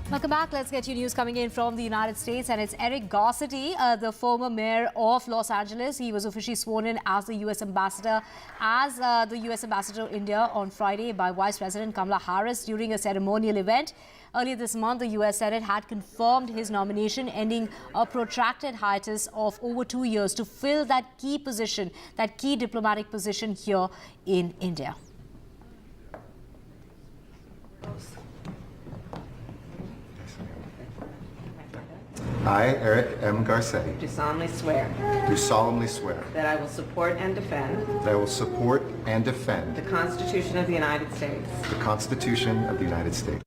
Welcome back. Let's get you news coming in from the United States, and it's Eric Garcetti, the former mayor of Los Angeles. He was officially sworn in as the U.S. ambassador, to India on Friday by Vice President Kamala Harris during a ceremonial event. Earlier this month, the U.S. Senate had confirmed his nomination, ending a protracted hiatus of over 2 years to fill that key position, that key diplomatic position here in India. I, Eric M. Garcetti, Do solemnly swear do solemnly swear that I will support and defend that I will support and defend the Constitution of the United States the Constitution of the United States.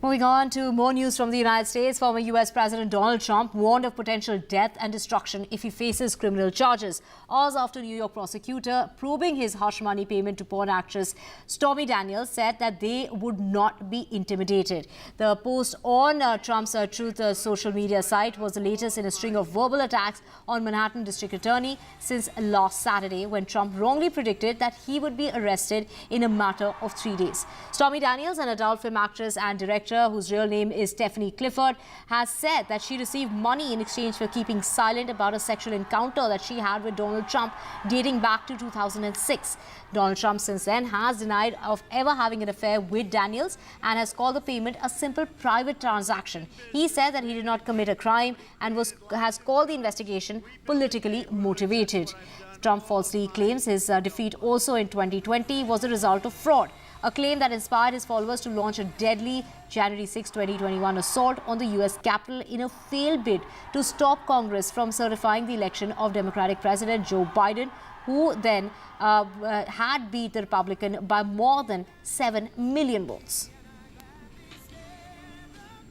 Moving on to more news from the United States, former U.S. President Donald Trump warned of potential death and destruction if he faces criminal charges. Hours after New York prosecutor probing his hush money payment to porn actress Stormy Daniels said that they would not be intimidated. The post on Trump's Truth social media site was the latest in a string of verbal attacks on Manhattan District Attorney since last Saturday, when Trump wrongly predicted that he would be arrested in a matter of 3 days. Stormy Daniels, an adult film actress and director whose real name is Stephanie Clifford, has said that she received money in exchange for keeping silent about a sexual encounter that she had with Donald Trump dating back to 2006. Donald Trump since then has denied of ever having an affair with Daniels and has called the payment a simple private transaction. He said that he did not commit a crime and has called the investigation politically motivated. Trump falsely claims his defeat also in 2020 was the result of fraud, a claim that inspired his followers to launch a deadly January 6, 2021 assault on the U.S. Capitol in a failed bid to stop Congress from certifying the election of Democratic President Joe Biden, who then had beat the Republican by more than 7 million votes.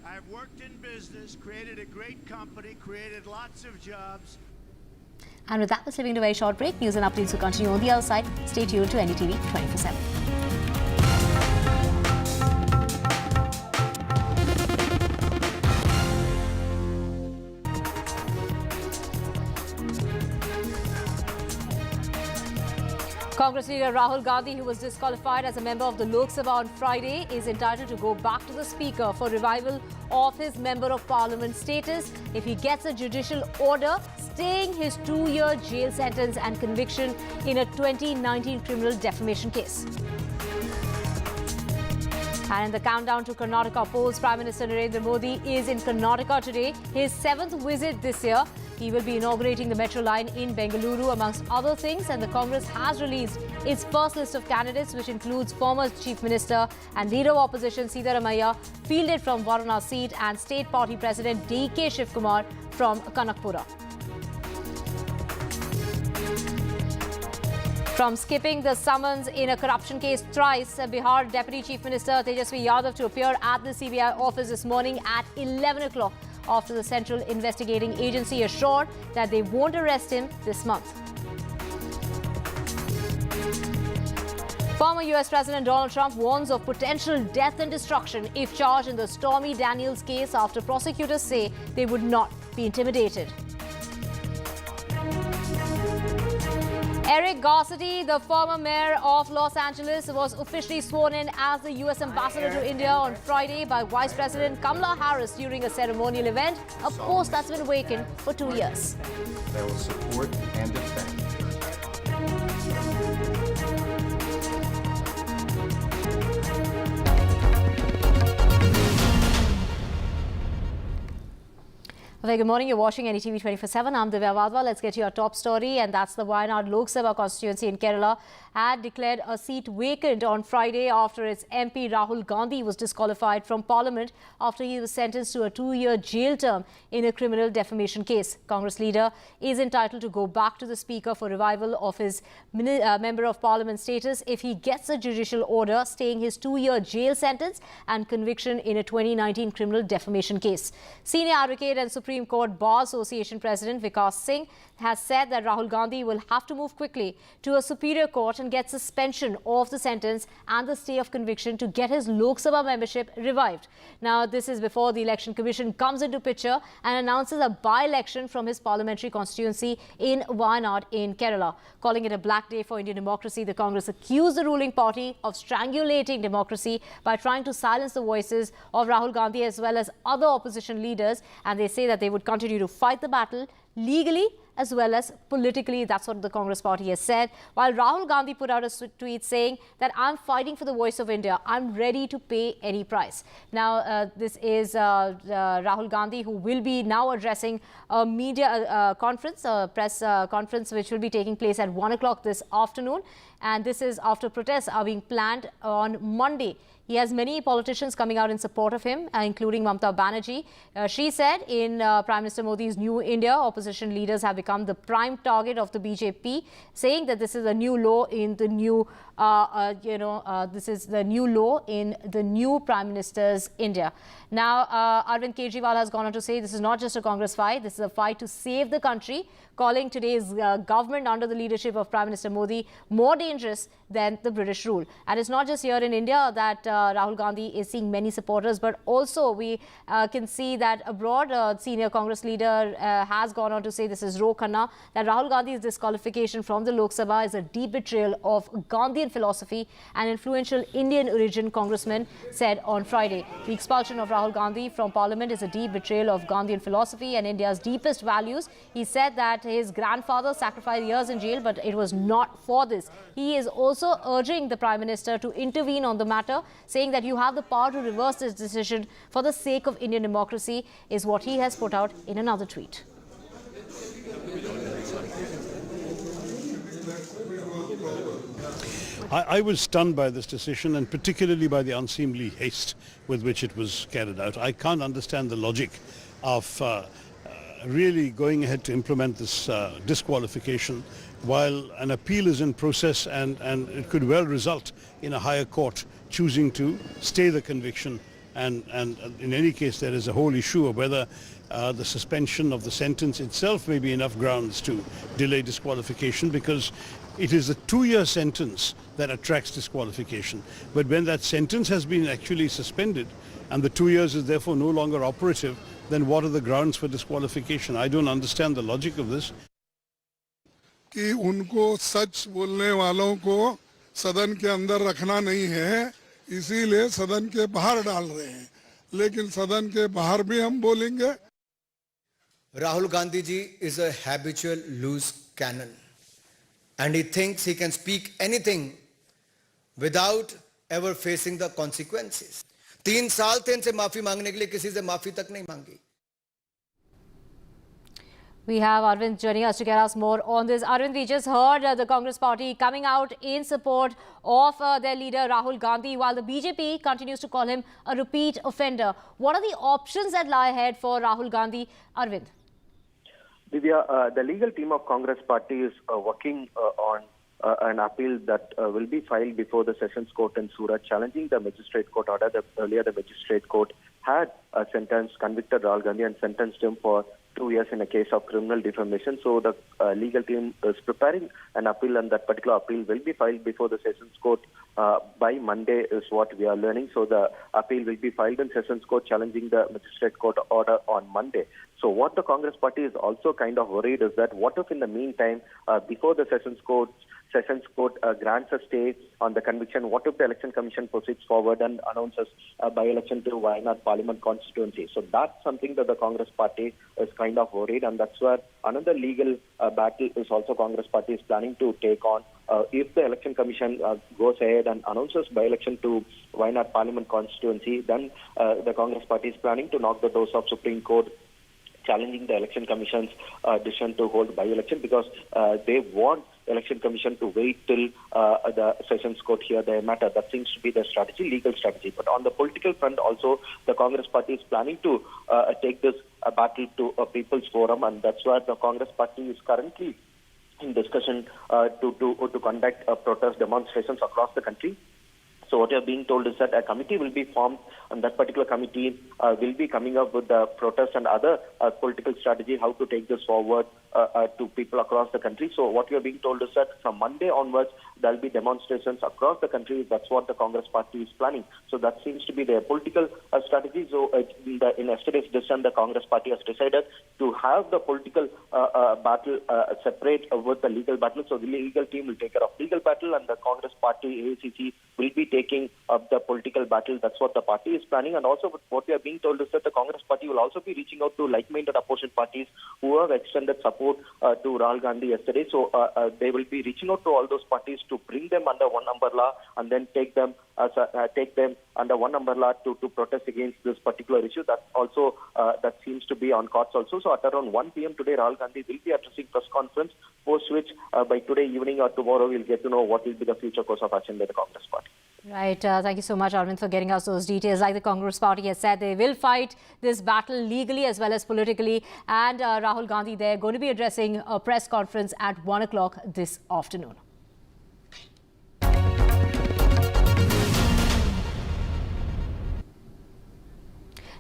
I've worked in business, created a great company, created lots of jobs. And with that, we're slipping to a very short break. News and updates will continue on the other side. Stay tuned to NDTV 24/7. Congress leader Rahul Gandhi, who was disqualified as a member of the Lok Sabha on Friday, is entitled to go back to the Speaker for revival of his Member of Parliament status if he gets a judicial order staying his 2-year jail sentence and conviction in a 2019 criminal defamation case. And in the countdown to Karnataka polls, Prime Minister Narendra Modi is in Karnataka today, his 7th visit this year. He will be inaugurating the metro line in Bengaluru, amongst other things, and the Congress has released its first list of candidates, which includes former Chief Minister and Leader of Opposition Siddaramaiah, fielded from Varuna seat, and State Party President D.K. Shivkumar from Kanakpura. From skipping the summons in a corruption case thrice, Bihar Deputy Chief Minister Tejasvi Yadav to appear at the CBI office this morning at 11 o'clock after the Central Investigating Agency assured that they won't arrest him this month. Former U.S. President Donald Trump warns of potential death and destruction if charged in the Stormy Daniels case after prosecutors say they would not be intimidated. Eric Garcetti, the former mayor of Los Angeles, was officially sworn in as the U.S. ambassador to India on Friday by Vice President Kamala Harris during a ceremonial event, a post that's been vacant for 2 years. I will support and defend. Very good morning. You're watching NDTV 24/7. I'm Divya Wadhwa. Let's get to our top story, and that's the Wayanad Lok Sabha constituency in Kerala had declared a seat vacant on Friday after its MP Rahul Gandhi was disqualified from Parliament after he was sentenced to a 2-year jail term in a criminal defamation case. Congress leader is entitled to go back to the Speaker for revival of his Member of Parliament status if he gets a judicial order staying his 2-year jail sentence and conviction in a 2019 criminal defamation case. Senior advocate and Supreme Supreme Court Bar Association President Vikas Singh has said that Rahul Gandhi will have to move quickly to a superior court and get suspension of the sentence and the stay of conviction to get his Lok Sabha membership revived. Now, this is before the Election Commission comes into picture and announces a by-election from his parliamentary constituency in Wayanad in Kerala. Calling it a black day for Indian democracy, the Congress accused the ruling party of strangulating democracy by trying to silence the voices of Rahul Gandhi as well as other opposition leaders, and they say that they would continue to fight the battle legally as well as politically. That's what the Congress party has said. While Rahul Gandhi put out a tweet saying that I'm fighting for the voice of India. I'm ready to pay any price. Now, this is Rahul Gandhi, who will be now addressing a media conference, a press conference, which will be taking place at 1 o'clock this afternoon. And this is after protests are being planned on Monday. He has many politicians coming out in support of him, including Mamata Banerjee. She said in Prime Minister Modi's New India, opposition leaders have become the prime target of the BJP, saying that this is a new law in the new, this is the new law in the new Prime Minister's India. Now, Arvind Kejriwal has gone on to say this is not just a Congress fight, this is a fight to save the country, calling today's government under the leadership of Prime Minister Modi more dangerous than the British rule. And it's not just here in India that Rahul Gandhi is seeing many supporters, but also we can see that abroad, senior Congress leader has gone on to say, this is Ro Khanna, that Rahul Gandhi's disqualification from the Lok Sabha is a deep betrayal of Gandhian philosophy. An influential Indian origin congressman said on Friday, the expulsion of Rahul Gandhi from Parliament is a deep betrayal of Gandhian philosophy and India's deepest values. He said that his grandfather sacrificed years in jail, but it was not for this. He is also urging the Prime Minister to intervene on the matter, saying that you have the power to reverse this decision for the sake of Indian democracy, is what he has put out in another tweet. I was stunned by this decision, and particularly by the unseemly haste with which it was carried out. I can't understand the logic of really going ahead to implement this disqualification while an appeal is in process, and it could well result in a higher court choosing to stay the conviction. And in any case, there is a whole issue of whether the suspension of the sentence itself may be enough grounds to delay disqualification, because it is the 2-year sentence that attracts disqualification. But when that sentence has been actually suspended and the 2 years is therefore no longer operative, then what are the grounds for disqualification? I don't understand the logic of this. कि उनको सच बोलने वालों को सदन के अंदर रखना नहीं है, इसीलिए सदन के बाहर डाल रहे हैं, लेकिन सदन के बाहर भी हम बोलेंगे. Rahul Gandhi ji is a habitual loose cannon, and he thinks he can speak anything without ever facing the consequences. 3 साल थे इनसे माफी मांगने के लिए, किसी से माफी तक नहीं मांगी. We have Arvind joining us to get us more on this. Arvind, we just heard the Congress party coming out in support of their leader Rahul Gandhi, while the BJP continues to call him a repeat offender. What are the options that lie ahead for Rahul Gandhi? Arvind. Divya, the legal team of Congress party is working on an appeal that will be filed before the Sessions Court in Surat, challenging the magistrate court order. Earlier, the magistrate court had convicted Rahul Gandhi and sentenced him for 2 years in a case of criminal defamation. So the legal team is preparing an appeal, and that particular appeal will be filed before the Sessions Court by Monday, is what we are learning. So the appeal will be filed in Sessions Court, challenging the magistrate court order on Monday. So what the Congress party is also kind of worried is that what if in the meantime, before the Sessions Court grants a stay on the conviction, what if the Election Commission proceeds forward and announces a by-election to Wayanad Parliament constituency? So that's something that the Congress party is kind of worried, and that's where another legal battle is also Congress party is planning to take on. If the Election Commission goes ahead and announces by-election to Wayanad Parliament constituency, then the Congress party is planning to knock the doors of Supreme Court, challenging the Election Commission's decision to hold by-election, because they want Election Commission to wait till the Sessions Court hear their matter. That seems to be their strategy, legal strategy. But on the political front also, the Congress party is planning to take this battle to a people's forum, and that's why the Congress party is currently in discussion to conduct protest demonstrations across the country. So what you're being told is that a committee will be formed, and that particular committee will be coming up with the protest and other political strategy, how to take this forward to people across the country. So what you're being told is that from Monday onwards, there'll be demonstrations across the country. That's what the Congress party is planning. So that seems to be their political strategy. So in yesterday's decision, the Congress party has decided to have the political battle separate with the legal battle. So the legal team will take care of legal battle, and the Congress party, AACC, will be taking up the political battle. That's what the party is planning. And also what we are being told is that the Congress party will also be reaching out to like-minded opposition parties who have extended support to Rahul Gandhi yesterday. So they will be reaching out to all those parties to bring them under one umbrella and then take them under one umbrella to protest against this particular issue. That also that seems to be on cards also. So at around 1 p.m. today, Rahul Gandhi will be addressing press conference, post which by today evening or tomorrow we'll get to know what will be the future course of action by the Congress party. Right. Thank you so much, Arvind, for getting us those details. Like the Congress party has said, they will fight this battle legally as well as politically. And Rahul Gandhi, they're going to be addressing a press conference at 1 o'clock this afternoon.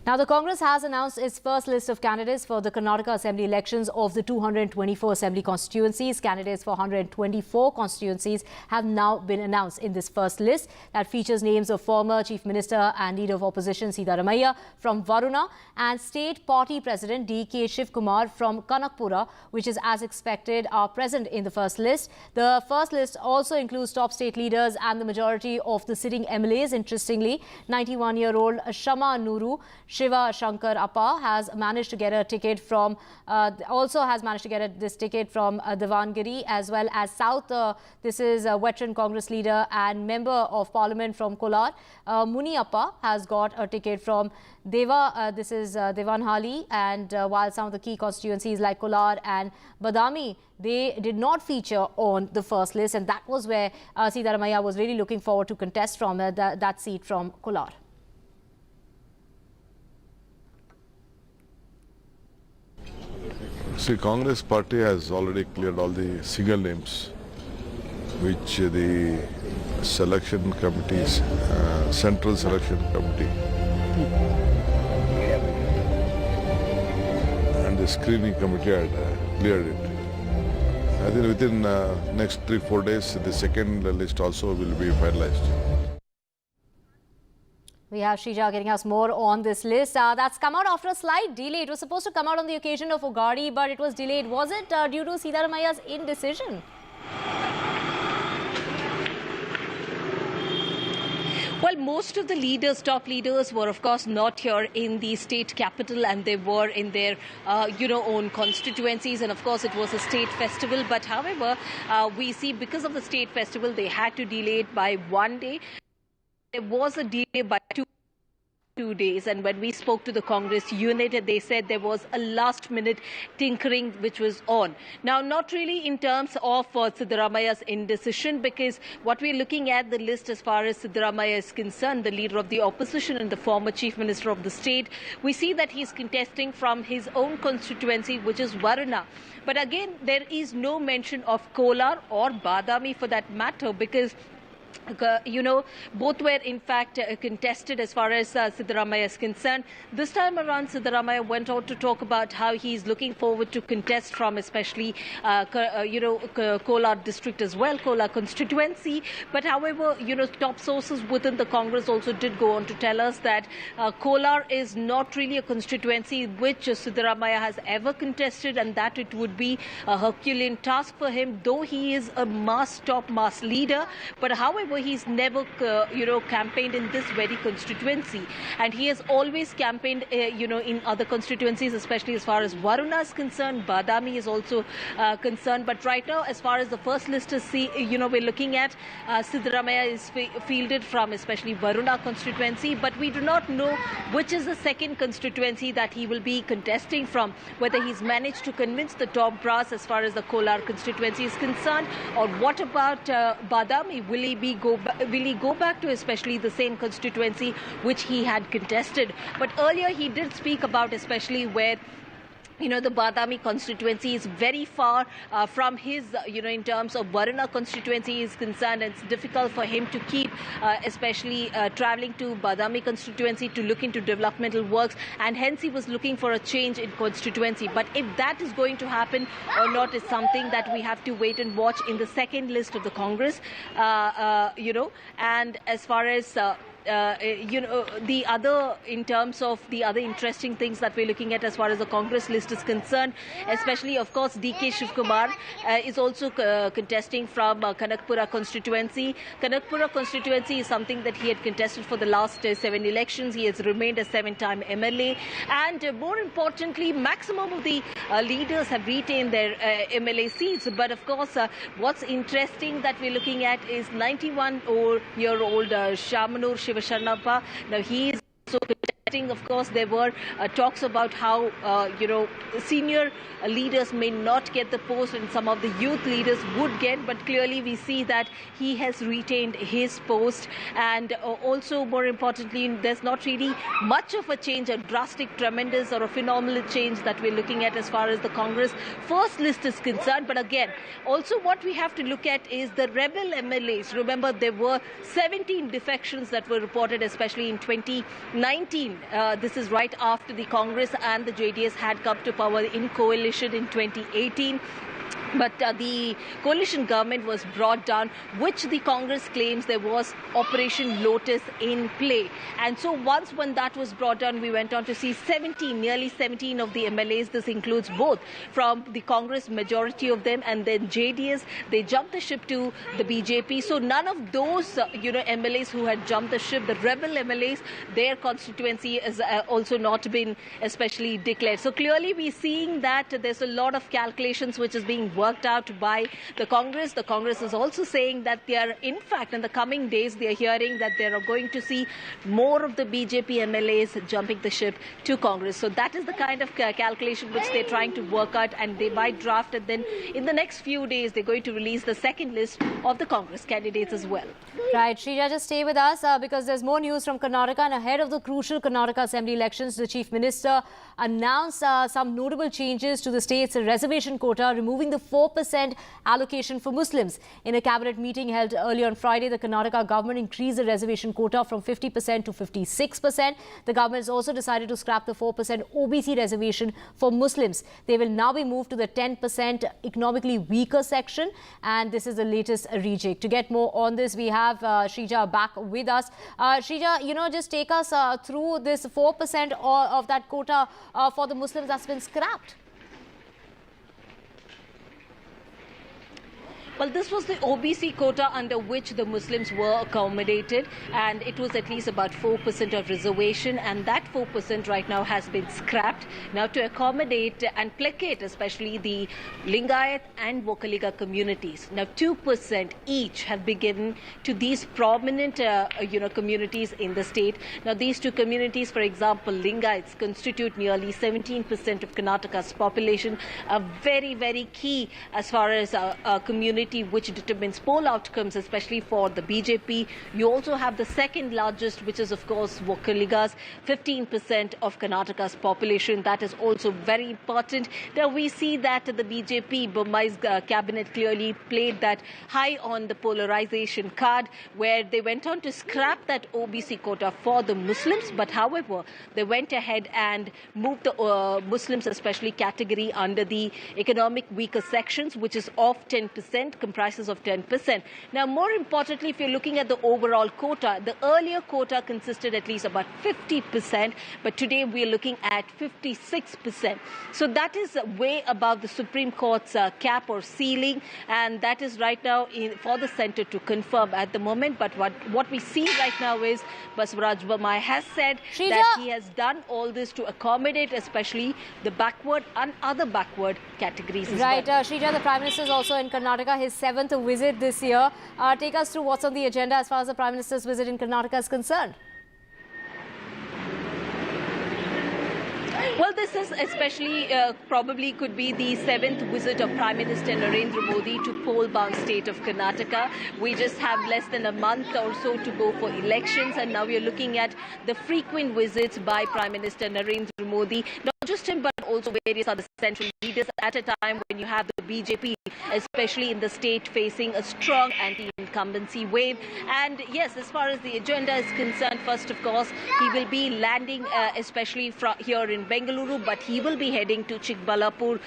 Now, the Congress has announced its first list of candidates for the Karnataka Assembly elections of the 224 Assembly constituencies. Candidates for 124 constituencies have now been announced in this first list that features names of former Chief Minister and Leader of Opposition Siddaramaiah from Varuna and State Party President D.K. Shivkumar from Kanakpura, which is as expected are present in the first list. The first list also includes top state leaders and the majority of the sitting MLAs. Interestingly, 91-year-old Shama Nuru Shiva Shankar Appa has managed to get a ticket from, this ticket from Davangere as well as South. This is a veteran Congress leader and member of Parliament from Kolar. Muni Appa has got a ticket from Devanhali, and while some of the key constituencies like Kolar and Badami, they did not feature on the first list, and that was where Siddaramaiah was really looking forward to contest from that seat from Kolar. See, Congress party has already cleared all the single names which the selection committees, central selection committee and the screening committee had cleared it. I think within next 3-4 days the second list also will be finalized. We have Shrija getting us more on this list. That's come out after a slight delay. It was supposed to come out on the occasion of Ugadi, but it was delayed. Was it due to Siddaramaiah's indecision? Well, most of the leaders, top leaders, were of course not here in the state capital, and they were in their, own constituencies. And of course, it was a state festival. But however, we see because of the state festival, they had to delay it by 1 day. There was a delay by 2 days, and when we spoke to the Congress unit, they said there was a last-minute tinkering which was on. Now, not really in terms of Siddaramaiah's indecision, because what we're looking at the list as far as Siddaramaiah is concerned, the leader of the opposition and the former Chief Minister of the state, we see that he's contesting from his own constituency, which is Varuna. But again, there is no mention of Kolar or Badami for that matter, because both were in fact contested as far as Siddaramaiah is concerned. This time around, Siddaramaiah went out to talk about how he's looking forward to contest from especially, Kolar district as well, Kolar constituency. But however, top sources within the Congress also did go on to tell us that Kolar is not really a constituency which Siddaramaiah has ever contested, and that it would be a Herculean task for him, though he is a top mass leader. But however, he's never, campaigned in this very constituency, and he has always campaigned, in other constituencies, especially as far as Varuna is concerned. Badami is also concerned. But right now, as far as the first list is, we're looking at Siddaramaiah is fielded from especially Varuna constituency, but we do not know which is the second constituency that he will be contesting from, whether he's managed to convince the top brass as far as the Kolar constituency is concerned, or what about Badami? Will he go back to especially the same constituency which he had contested? But earlier he did speak about especially where the Badami constituency is very far from his, in terms of Varuna constituency is concerned. It's difficult for him to keep, especially traveling to Badami constituency to look into developmental works, and hence he was looking for a change in constituency. But if that is going to happen or not is something that we have to wait and watch in the second list of the Congress, and as far as the other, in terms of the other interesting things that we're looking at as far as the Congress list is concerned, especially, of course, D.K. Shivkumar is also contesting from Kanakpura constituency. Kanakpura constituency is something that he had contested for the last 7 elections. He has remained a 7-time MLA. And more importantly, maximum of the leaders have retained their MLA seats. But of course, what's interesting that we're looking at is 91-year-old Shamanur Shivasharnappa. Now, he is also contesting. Of course, there were talks about how, senior leaders may not get the post and some of the youth leaders would get, but clearly we see that he has retained his post. And also, more importantly, there's not really much of a change, a drastic, tremendous or a phenomenal change that we're looking at as far as the Congress first list is concerned. But again, also what we have to look at is the rebel MLAs. Remember, there were 17 defections that were reported, especially in 2019. This is right after the Congress and the JDS had come to power in coalition in 2018. But the coalition government was brought down, which the Congress claims there was Operation Lotus in play. And so when that was brought down, we went on to see nearly 17 of the MLAs. This includes both from the Congress, majority of them, and then JDS. They jumped the ship to the BJP. So none of those, MLAs who had jumped the ship, the rebel MLAs, their constituency has also not been especially declared. So clearly we're seeing that there's a lot of calculations which is being worked out by the Congress. The Congress is also saying that they are, in fact, in the coming days, they are hearing that they are going to see more of the BJP MLAs jumping the ship to Congress. So that is the kind of calculation which they're trying to work out, and they might draft it. Then in the next few days, they're going to release the second list of the Congress candidates as well. Right, Shrija, just stay with us because there's more news from Karnataka. And ahead of the crucial Karnataka Assembly elections, the Chief Minister announced some notable changes to the state's reservation quota, removing the 4% allocation for Muslims. In a cabinet meeting held earlier on Friday, the Karnataka government increased the reservation quota from 50% to 56%. The government has also decided to scrap the 4% OBC reservation for Muslims. They will now be moved to the 10% economically weaker section, and this is the latest reject. To get more on this, we have Shrija back with us. Shrija, just take us through this 4% of that quota for the Muslims that's been scrapped. Well, this was the OBC quota under which the Muslims were accommodated, and it was at least about 4% of reservation, and that 4% right now has been scrapped. Now, to accommodate and placate especially the Lingayat and Vokaliga communities. Now, 2% each have been given to these prominent, communities in the state. Now, these two communities, for example, Lingayats constitute nearly 17% of Karnataka's population, a very, very key as far as a community which determines poll outcomes, especially for the BJP. You also have the second largest, which is, of course, Vokaligas, 15% of Karnataka's population. That is also very important. Now, we see that the BJP, Bommai's cabinet clearly played that high on the polarization card, where they went on to scrap that OBC quota for the Muslims. But, however, they went ahead and moved the Muslims, especially category, under the economic weaker sections, which is of 10%. Comprises of 10%. Now, more importantly, if you're looking at the overall quota, the earlier quota consisted at least about 50%, but today we're looking at 56%. So that is way above the Supreme Court's cap or ceiling, and that is right now for the centre to confirm at the moment. But what we see right now is Basavaraj Bommai has said that he has done all this to accommodate especially the backward and other backward categories as well. Shrija, the Prime Minister is also in Karnataka, his 7th visit this year. Take us through what's on the agenda as far as the Prime Minister's visit in Karnataka is concerned. Well, this is especially probably could be the 7th visit of Prime Minister Narendra Modi to poll-bound state of Karnataka. We just have less than a month or so to go for elections, and now we are looking at the frequent visits by Prime Minister Narendra Modi. Not just him, but also various other central leaders at a time when you have the BJP, especially in the state, facing a strong anti-incumbency wave. And yes, as far as the agenda is concerned, first, of course, he will be landing especially here in Bengaluru, but he will be heading to Chikbalapur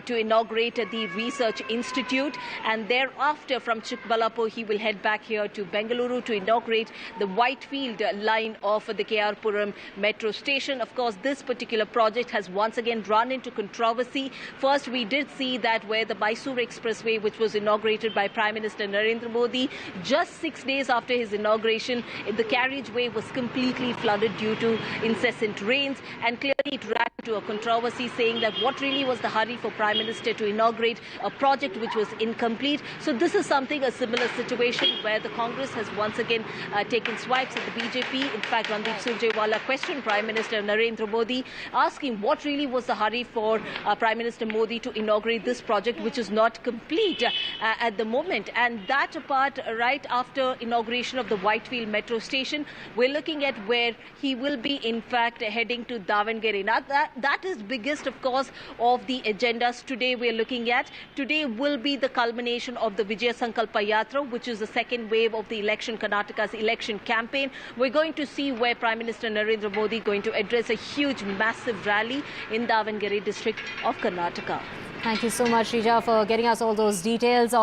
to inaugurate the Research Institute. And thereafter, from Chikbalapur, he will head back here to Bengaluru to inaugurate the Whitefield line of the KR-Puram metro station. Of course, this particular project has once again run into controversy. First, we did see that where the Mysore Expressway, which was inaugurated by Prime Minister Narendra Modi, just 6 days after his inauguration, the carriageway was completely flooded due to incessant rains, and clearly it ran into a controversy, saying that what really was the hurry for Prime Minister to inaugurate a project which was incomplete. So this is something, a similar situation where the Congress has once again taken swipes at the BJP. In fact, Randeep Surjewala questioned Prime Minister Narendra Modi, asking what really was the hurry for Prime Minister Modi to inaugurate this project, which is not complete at the moment. And that apart, right after inauguration of the Whitefield metro station, we're looking at where he will be, in fact, heading to Davangere. Now, that is biggest, of course, of the agendas today we're looking at. Today will be the culmination of the Vijaya Sankalpa Yatra, which is the second wave of the Karnataka's election campaign. We're going to see where Prime Minister Narendra Modi is going to address a huge, massive rally in Davangere district of Karnataka. Thank you so much, Rija, for getting us all those details.